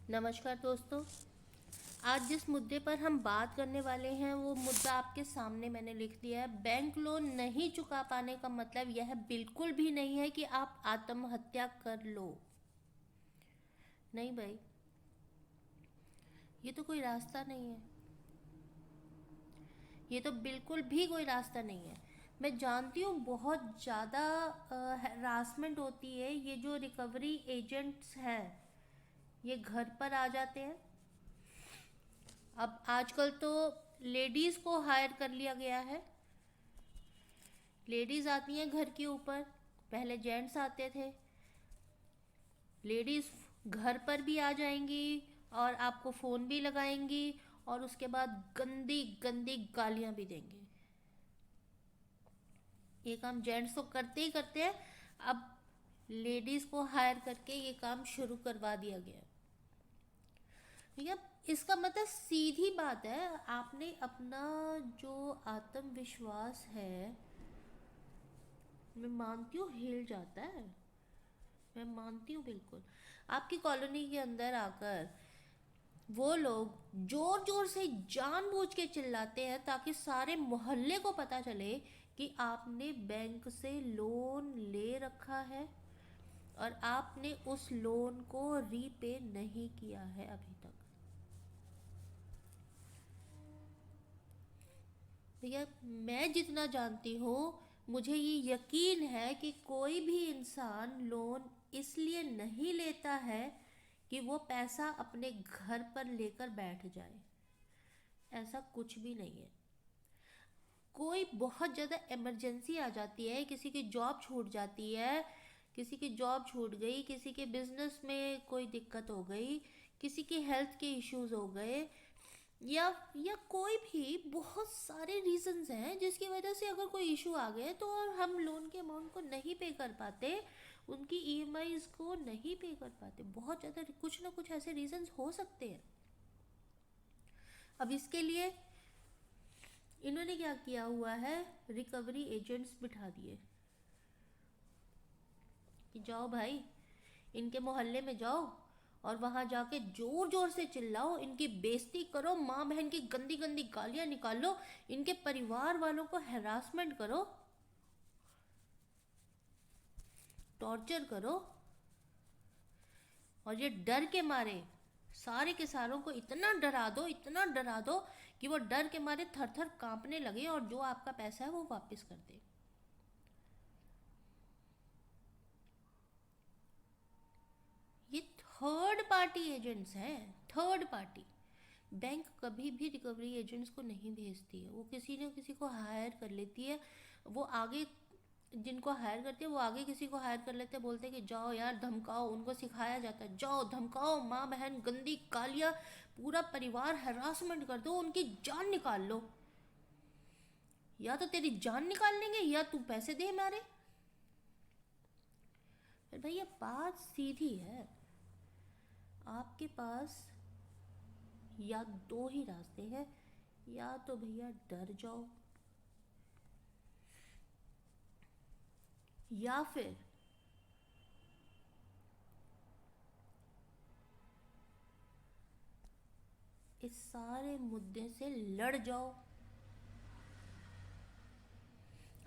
नमस्कार दोस्तों। आज जिस मुद्दे पर हम बात करने वाले हैं वो मुद्दा आपके सामने मैंने लिख दिया है। बैंक लोन नहीं चुका पाने का मतलब यह बिल्कुल भी नहीं है कि आप आत्महत्या कर लो। नहीं भाई, ये तो कोई रास्ता नहीं है। ये तो बिल्कुल भी कोई रास्ता नहीं है। मैं जानती हूँ बहुत ज़्यादा हरासमेंट होती है। ये जो रिकवरी एजेंट्स हैं ये घर पर आ जाते हैं। अब आजकल तो लेडीज़ को हायर कर लिया गया है। लेडीज़ आती हैं घर के ऊपर, पहले जेंट्स आते थे। लेडीज़ घर पर भी आ जाएंगी और आपको फ़ोन भी लगाएंगी और उसके बाद गंदी गंदी गालियां भी देंगी। ये काम जेंट्स तो करते ही करते हैं, अब लेडीज़ को हायर करके ये काम शुरू करवा दिया गया। ठीक है, इसका मतलब सीधी बात है, आपने अपना जो आत्मविश्वास है, मैं मानती हूँ हिल जाता है। मैं मानती हूँ बिल्कुल। आपकी कॉलोनी के अंदर आकर वो लोग जोर जोर से जानबूझ के चिल्लाते हैं ताकि सारे मोहल्ले को पता चले कि आपने बैंक से लोन ले रखा है और आपने उस लोन को रीपे नहीं किया है अभी तक। भैया, मैं जितना जानती हूँ, मुझे ये यकीन है कि कोई भी इंसान लोन इसलिए नहीं लेता है कि वो पैसा अपने घर पर लेकर बैठ जाए। ऐसा कुछ भी नहीं है। कोई बहुत ज़्यादा इमरजेंसी आ जाती है, किसी की जॉब छूट जाती है, किसी की जॉब छूट गई, किसी के बिजनेस में कोई दिक्कत हो गई, किसी की हेल्थ के इश्यूज हो गए, या कोई भी बहुत सारे रीजंस हैं जिसकी वजह से अगर कोई इशू आ गए तो और हम लोन के अमाउंट को नहीं पे कर पाते, उनकी ईएमआईज को नहीं पे कर पाते। बहुत ज़्यादा कुछ ना कुछ ऐसे रीजंस हो सकते हैं। अब इसके लिए इन्होंने क्या किया हुआ है, रिकवरी एजेंट्स बिठा दिए कि जाओ भाई, इनके मोहल्ले में जाओ और वहां जाके जोर जोर से चिल्लाओ, इनकी बेइज्जती करो, माँ बहन की गंदी गंदी गालियां निकालो, इनके परिवार वालों को हैरासमेंट करो, टॉर्चर करो। और ये डर के मारे सारे के सारों को इतना डरा दो, इतना डरा दो कि वो डर के मारे थर थर कांपने लगे और जो आपका पैसा है वो वापस कर दे। ये थर्ड पार्टी एजेंट्स हैं, थर्ड पार्टी। बैंक कभी भी रिकवरी एजेंट्स को नहीं भेजती है, वो किसी न किसी को हायर कर लेती है। वो आगे जिनको हायर करती है वो आगे किसी को हायर कर लेते हैं, बोलते हैं कि जाओ यार धमकाओ, उनको सिखाया जाता है जाओ धमकाओ, माँ बहन गंदी गालियाँ, पूरा परिवार हरासमेंट कर दो, उनकी जान निकाल लो। या तो तेरी जान निकाल लेंगे या तू पैसे दे हमारे। फिर भैया बात सीधी है, आपके पास या दो ही रास्ते हैं, या तो भैया डर जाओ, या फिर इस सारे मुद्दे से लड़ जाओ।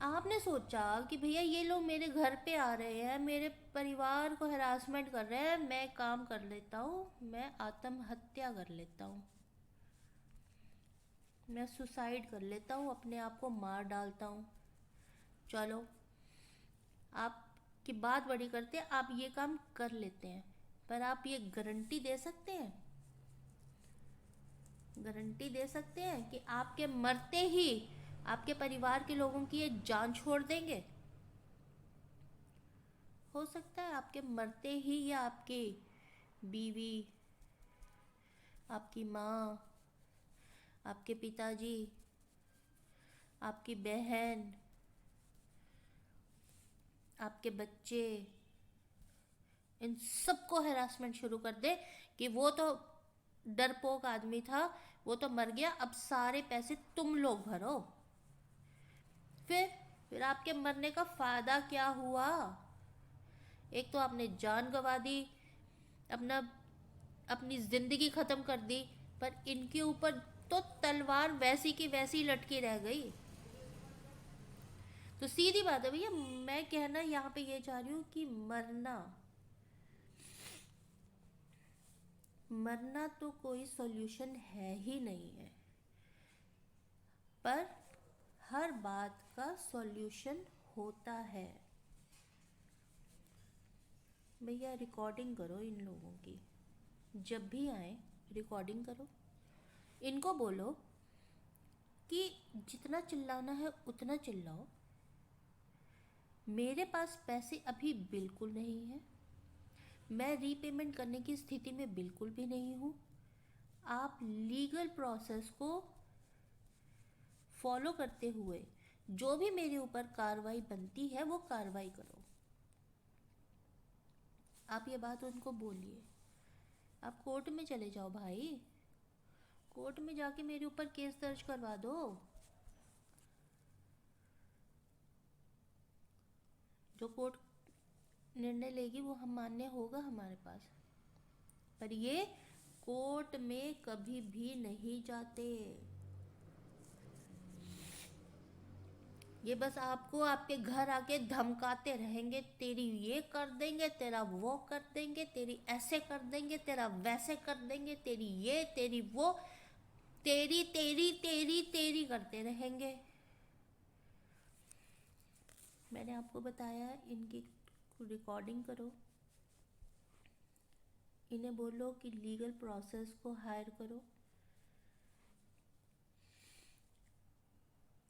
आपने सोचा कि भैया ये लोग मेरे घर पे आ रहे हैं, मेरे परिवार को हरासमेंट कर रहे हैं, मैं काम कर लेता हूँ, मैं आत्महत्या कर लेता हूँ, मैं सुसाइड कर लेता हूँ, अपने आप को मार डालता हूँ। चलो, आपकी बात बड़ी करते हैं, आप ये काम कर लेते हैं, पर आप ये गारंटी दे सकते हैं, गारंटी दे सकते हैं कि आपके मरते ही आपके परिवार के लोगों की ये जान छोड़ देंगे? हो सकता है आपके मरते ही या आपकी बीवी, आपकी माँ, आपके पिताजी, आपकी बहन, आपके बच्चे, इन सबको हरासमेंट शुरू कर दे कि वो तो डरपोक आदमी था, वो तो मर गया, अब सारे पैसे तुम लोग भरो। फिर आपके मरने का फायदा क्या हुआ? एक तो आपने जान गंवा दी, अपना अपनी ज़िंदगी ख़त्म कर दी, पर इनके ऊपर तो तलवार वैसी की वैसी लटकी रह गई। तो सीधी बात है भैया, मैं कहना यहाँ पे ये चाह रही हूँ कि मरना, मरना तो कोई सॉल्यूशन है ही नहीं है, पर हर बात का सॉल्यूशन होता है। भैया रिकॉर्डिंग करो इन लोगों की, जब भी आए रिकॉर्डिंग करो, इनको बोलो कि जितना चिल्लाना है उतना चिल्लाओ, मेरे पास पैसे अभी बिल्कुल नहीं हैं, मैं रीपेमेंट करने की स्थिति में बिल्कुल भी नहीं हूँ, आप लीगल प्रोसेस को फॉलो करते हुए जो भी मेरे ऊपर कार्रवाई बनती है वो कार्रवाई करो। आप ये बात उनको बोलिए। आप कोर्ट में चले जाओ भाई, कोर्ट में जाके मेरे ऊपर केस दर्ज करवा दो। जो कोर्ट निर्णय लेगी वो हम मान्य होगा हमारे पास, पर ये कोर्ट में कभी भी नहीं जाते। ये बस आपको आपके घर आके धमकाते रहेंगे, तेरी ये कर देंगे, तेरा वो कर देंगे, तेरी ऐसे कर देंगे, तेरा वैसे कर देंगे, तेरी ये तेरी वो, तेरी तेरी तेरी तेरी करते रहेंगे। मैंने आपको बताया इनकी रिकॉर्डिंग करो, इन्हें बोलो कि लीगल प्रोसेस को हायर करो,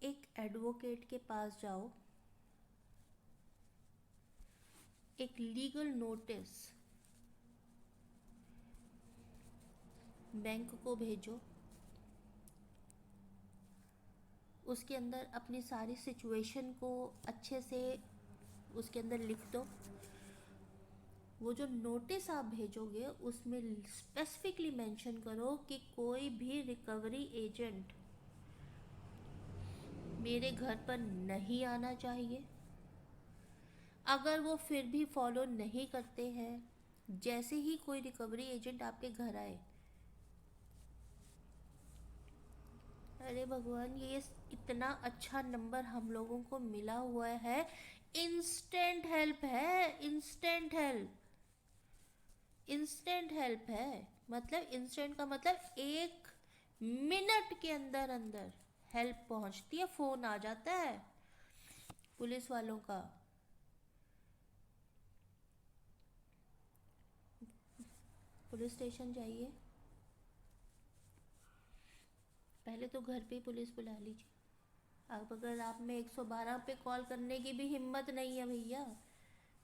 एक एडवोकेट के पास जाओ, एक लीगल नोटिस बैंक को भेजो, उसके अंदर अपनी सारी सिचुएशन को अच्छे से उसके अंदर लिख दो। वो जो नोटिस आप भेजोगे उसमें स्पेसिफिकली मेंशन करो कि कोई भी रिकवरी एजेंट मेरे घर पर नहीं आना चाहिए। अगर वो फिर भी फॉलो नहीं करते हैं, जैसे ही कोई रिकवरी एजेंट आपके घर आए, अरे भगवान, ये इतना अच्छा नंबर हम लोगों को मिला हुआ है, इंस्टेंट हेल्प है, इंस्टेंट हेल्प, इंस्टेंट हेल्प है। मतलब इंस्टेंट का मतलब 1 मिनट के अंदर अंदर हेल्प पहुंचती है, फ़ोन आ जाता है पुलिस वालों का। पुलिस स्टेशन जाइए, पहले तो घर पे ही पुलिस बुला लीजिए। अब अगर आप में 112 पे कॉल करने की भी हिम्मत नहीं है भैया,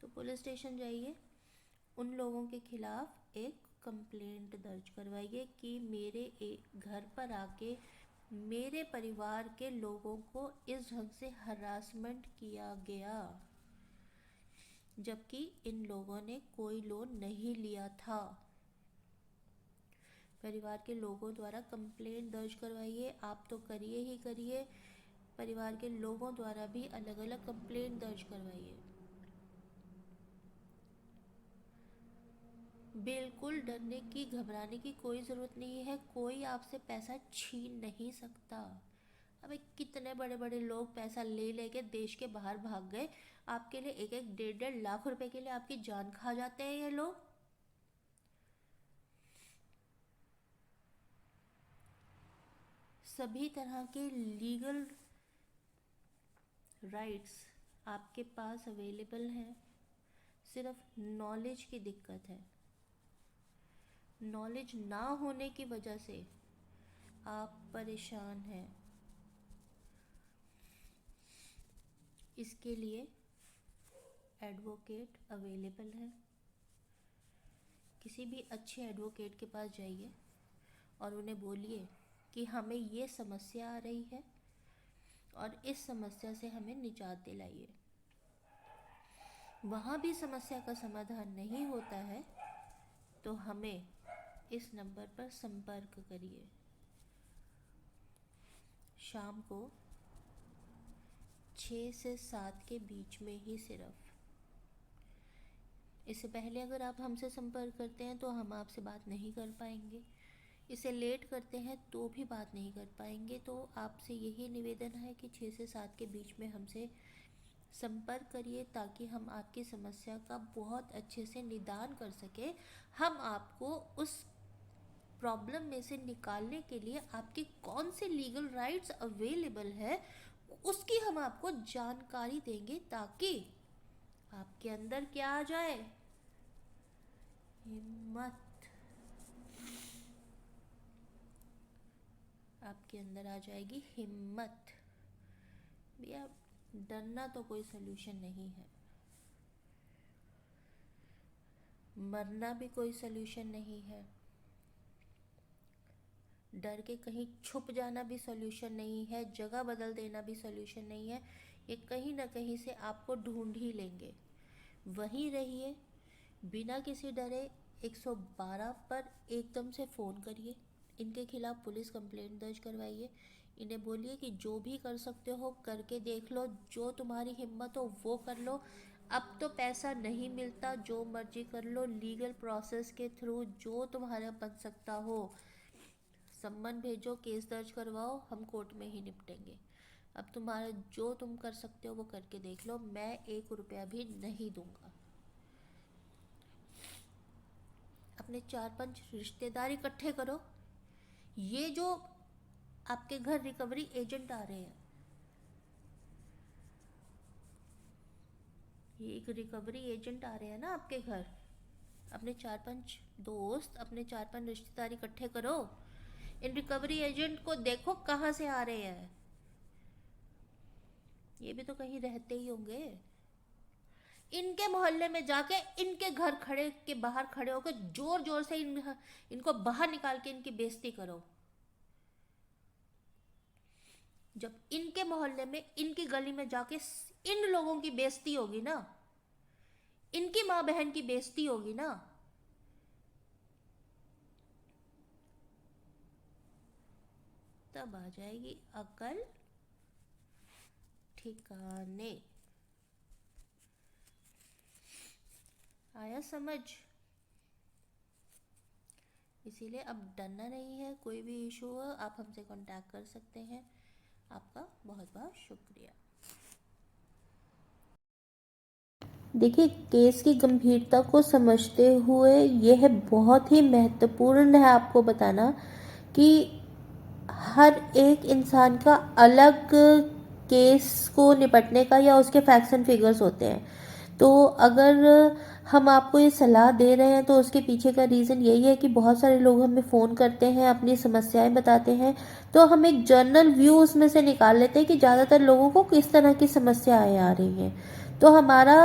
तो पुलिस स्टेशन जाइए, उन लोगों के खिलाफ एक कंप्लेंट दर्ज करवाइए कि मेरे एक घर पर आके मेरे परिवार के लोगों को इस ढंग से हरासमेंट किया गया, जबकि इन लोगों ने कोई लोन नहीं लिया था। परिवार के लोगों द्वारा कंप्लेंट दर्ज करवाइए, आप तो करिए ही करिए, परिवार के लोगों द्वारा भी अलग अलग कंप्लेंट दर्ज करवाइए। बिल्कुल डरने की घबराने की कोई ज़रूरत नहीं है, कोई आपसे पैसा छीन नहीं सकता। अबे कितने बड़े बड़े लोग पैसा ले लेके देश के बाहर भाग गए, आपके लिए 1-1 1.5 लाख रुपए के लिए आपकी जान खा जाते हैं ये लोग। सभी तरह के लीगल राइट्स आपके पास अवेलेबल हैं, सिर्फ नॉलेज की दिक्कत है। नॉलेज ना होने की वजह से आप परेशान हैं। इसके लिए एडवोकेट अवेलेबल है, किसी भी अच्छे एडवोकेट के पास जाइए और उन्हें बोलिए कि हमें ये समस्या आ रही है और इस समस्या से हमें निजात दिलाइए। वहाँ भी समस्या का समाधान नहीं होता है तो हमें इस नंबर पर संपर्क करिए। शाम को 6 से 7 के बीच में ही सिर्फ इससे पहले अगर आप हमसे संपर्क करते हैं तो हम आपसे बात नहीं कर पाएंगे, इसे लेट करते हैं तो भी बात नहीं कर पाएंगे। तो आपसे यही निवेदन है कि 6 से 7 के बीच में हमसे संपर्क करिए, ताकि हम आपकी समस्या का बहुत अच्छे से निदान कर सकें। हम आपको उस प्रॉब्लम में से निकालने के लिए आपके कौन से लीगल राइट्स अवेलेबल है उसकी हम आपको जानकारी देंगे, ताकि आपके अंदर क्या आ जाए, हिम्मत। आपके अंदर आ जाएगी हिम्मत। भैया, डरना तो कोई सलूशन नहीं है, मरना भी कोई सलूशन नहीं है, डर के कहीं छुप जाना भी सॉल्यूशन नहीं है, जगह बदल देना भी सॉल्यूशन नहीं है। ये कहीं ना कहीं से आपको ढूंढ ही लेंगे। वहीं रहिए, बिना किसी डरे 112 पर एकदम से फ़ोन करिए, इनके खिलाफ़ पुलिस कंप्लेंट दर्ज करवाइए। इन्हें बोलिए कि जो भी कर सकते हो करके देख लो, जो तुम्हारी हिम्मत हो वो कर लो। अब तो पैसा नहीं मिलता, जो मर्जी कर लो, लीगल प्रोसेस के थ्रू जो तुम्हारा बन सकता हो, सम्मन भेजो, केस दर्ज करवाओ, हम कोर्ट में ही निपटेंगे। अब तुम्हारा जो तुम कर सकते हो वो करके देख लो, मैं 1 रुपया भी नहीं दूंगा। अपने 4-5 रिश्तेदार इकट्ठे करो। ये जो आपके घर रिकवरी एजेंट आ रहे हैं, ये एक रिकवरी एजेंट आ रहे हैं ना आपके घर, अपने 4-5 दोस्त, अपने 4-5 रिश्तेदार इकट्ठे करो। इन रिकवरी एजेंट को देखो कहाँ से आ रहे हैं, ये भी तो कहीं रहते ही होंगे। इनके मोहल्ले में जाके इनके घर खड़े के बाहर खड़े होकर जोर जोर से इनको बाहर निकाल के इनकी बेइज्जती करो। जब इनके मोहल्ले में, इनकी गली में जाके इन लोगों की बेइज्जती होगी ना, इनकी माँ बहन की बेइज्जती होगी ना, तब आ जाएगी अकल ठिकाने। आया समझ? इसीलिए अब डरना नहीं है, कोई भी इशू हो आप हमसे कांटेक्ट कर सकते हैं। आपका बहुत बहुत शुक्रिया। देखिए, केस की गंभीरता को समझते हुए यह बहुत ही महत्वपूर्ण है आपको बताना कि हर एक इंसान का अलग केस को निपटने का या उसके फैक्ट्स एंड फिगर्स होते हैं। तो अगर हम आपको ये सलाह दे रहे हैं तो उसके पीछे का रीज़न यही है कि बहुत सारे लोग हमें फ़ोन करते हैं, अपनी समस्याएं बताते हैं, तो हम एक जर्नल व्यू उसमें से निकाल लेते हैं कि ज़्यादातर लोगों को किस तरह की समस्याएं आ रही हैं। तो हमारा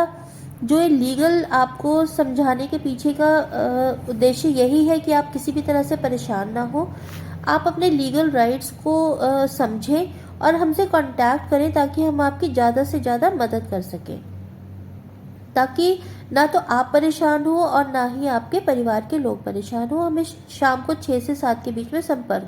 जो ये लीगल आपको समझाने के पीछे का उद्देश्य यही है कि आप किसी भी तरह से परेशान ना हो, आप अपने लीगल राइट्स को समझें और हमसे कांटेक्ट करें, ताकि हम आपकी ज़्यादा से ज़्यादा मदद कर सकें, ताकि ना तो आप परेशान हो और ना ही आपके परिवार के लोग परेशान हो। हमें शाम को 6 से 7 के बीच में संपर्क